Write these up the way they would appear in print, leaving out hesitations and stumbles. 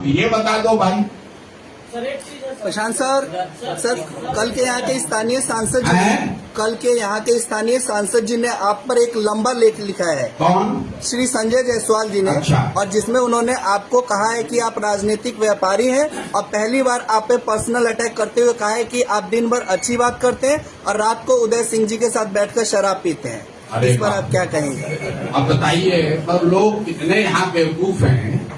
ये बता दो भाई। प्रशांत सर कल के यहाँ के स्थानीय सांसद जी ने आप पर एक लंबा लेख लिखा है। कौन? श्री संजय जायसवाल जी ने। अच्छा। और जिसमें उन्होंने आपको कहा है कि आप राजनीतिक व्यापारी हैं और पहली बार आप पे पर्सनल अटैक करते हुए कहा है कि आप दिन भर अच्छी बात करते हैं और रात को उदय सिंह जी के साथ बैठकर शराब पीते हैं। इस पर आप क्या कहेंगे? अब बताइए, पर लोग कितने यहाँ बेवकूफ हैं।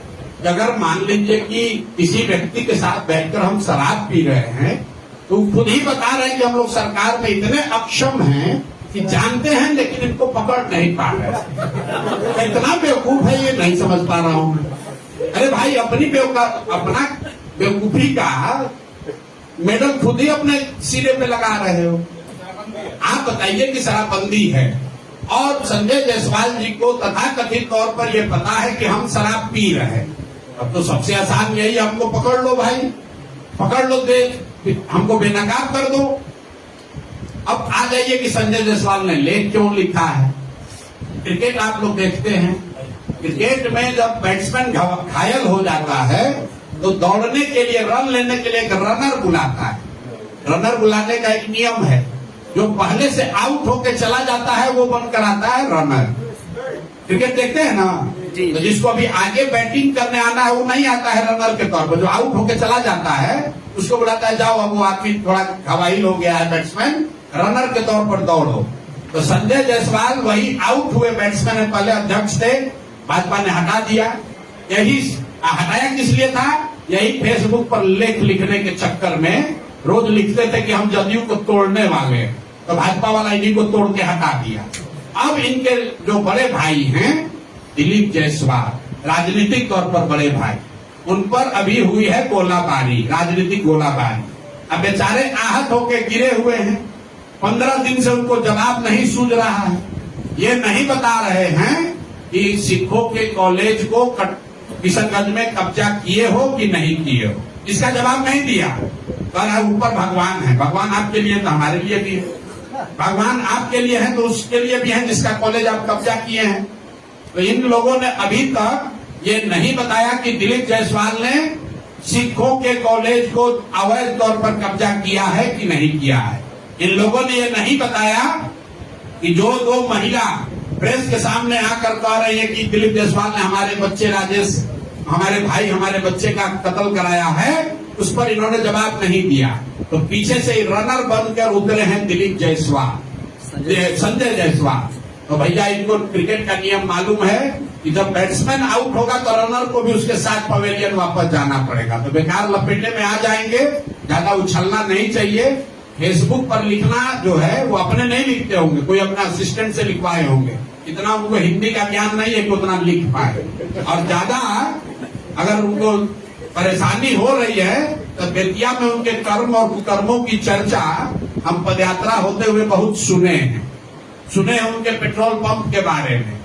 अगर मान लीजिए कि किसी व्यक्ति के साथ बैठकर हम शराब पी रहे हैं तो खुद ही बता रहे हैं कि हम लोग सरकार में इतने अक्षम हैं कि जानते हैं लेकिन इनको पकड़ नहीं पा रहे। इतना बेवकूफ है ये नहीं समझ पा रहा हूं मैं। अरे भाई, अपना बेवकूफी का मेडल खुद ही अपने सिरे पे लगा रहे हो। आप बताइए कि शराबबंदी है और संजय जायसवाल जी को तथाकथित तौर पर यह पता है कि हम शराब पी रहे हैं। अब तो सबसे आसान यही, हमको पकड़ लो भाई, पकड़ लो, हमको बेनकाब कर दो। अब आ जाइए कि संजय जायसवाल ने लेख क्यों लिखा है। क्रिकेट आप लोग देखते हैं, क्रिकेट में जब बैट्समैन घायल हो जाता है तो दौड़ने के लिए, रन लेने के लिए एक रनर बुलाता है। रनर बुलाने का एक नियम है, जो पहले से आउट होके चला जाता है वो बनकर आता है रनर। क्रिकेट देखते हैं ना, तो जिसको अभी आगे बैटिंग करने आना है वो नहीं आता है रनर के तौर पर, जो आउट होके चला जाता है उसको बुलाता है, जाओ अब वो आदमी थोड़ा घायल हो गया है बैट्समैन, रनर के तौर पर दौड़ो। तो संजय जायसवाल वही आउट हुए बैट्समैन है, पहले अध्यक्ष थे, भाजपा ने हटा दिया। यही हटाया किस लिए था? यही फेसबुक पर लेख लिखने के चक्कर में रोज लिखते थे कि हम जदयू को तोड़ने वाले, तो भाजपा वाला इन्हीं को तोड़ के हटा दिया। अब इनके जो बड़े भाई हैं दिलीप जायसवाल, राजनीतिक तौर पर बड़े भाई, उन पर अभी हुई है गोलाबारी, राजनीतिक गोलाबारी। अब बेचारे आहत होके गिरे हुए हैं, 15 दिन से उनको जवाब नहीं सूझ रहा है। ये नहीं बता रहे हैं कि सिखों के कॉलेज को किशनगंज में कब्जा किए हो कि नहीं किए हो, इसका जवाब नहीं दिया। पर ऊपर भगवान है, भगवान आपके लिए तो हमारे लिए भी है, भगवान आपके लिए है तो उसके लिए भी है जिसका कॉलेज आप कब्जा किए हैं। तो इन लोगों ने अभी तक ये नहीं बताया कि दिलीप जायसवाल ने सिखों के कॉलेज को अवैध तौर पर कब्जा किया है कि नहीं किया है। इन लोगों ने ये नहीं बताया कि जो 2 महिला प्रेस के सामने आकर कह रही है कि दिलीप जायसवाल ने हमारे बच्चे राजेश, हमारे भाई, हमारे बच्चे का कत्ल कराया है, उस पर इन्होंने जवाब नहीं दिया। तो पीछे से रनर बनकर उतरे हैं दिलीप जायसवाल, संजय जायसवाल। तो भैया, इनको क्रिकेट का नियम मालूम है कि जब बैट्समैन आउट होगा तो रनर को भी उसके साथ पवेलियन वापस जाना पड़ेगा। तो बेकार लपेटे में आ जाएंगे, ज्यादा उछलना नहीं चाहिए। फेसबुक पर लिखना जो है वो अपने नहीं लिखते होंगे, कोई अपना असिस्टेंट से लिखवाए होंगे। इतना उनको हिंदी का ज्ञान नहीं है कि उतना लिख पाए। और ज्यादा अगर उनको परेशानी हो रही है तो बेतिया में उनके कर्म और कुकर्मों की चर्चा हम पदयात्रा होते हुए बहुत सुने हैं उनके पेट्रोल पंप के बारे में।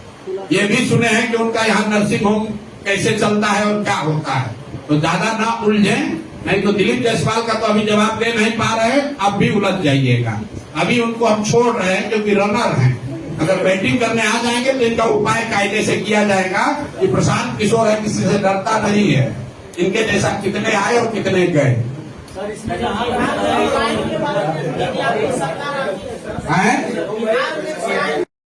ये भी सुने हैं कि उनका यहाँ नर्सिंग होम कैसे चलता है और क्या होता है। तो ज्यादा ना उलझें, नहीं तो दिलीप जायसवाल का तो अभी जवाब दे नहीं पा रहे, अब भी उलझ जाइएगा। अभी उनको हम छोड़ रहे हैं क्योंकि रनर हैं। अगर बैटिंग करने आ जाएंगे तो इनका उपाय कायदे से किया जाएगा कि प्रशांत किशोर है, किसी से डरता नहीं है। इनके जैसा कितने आए और कितने गए हैं।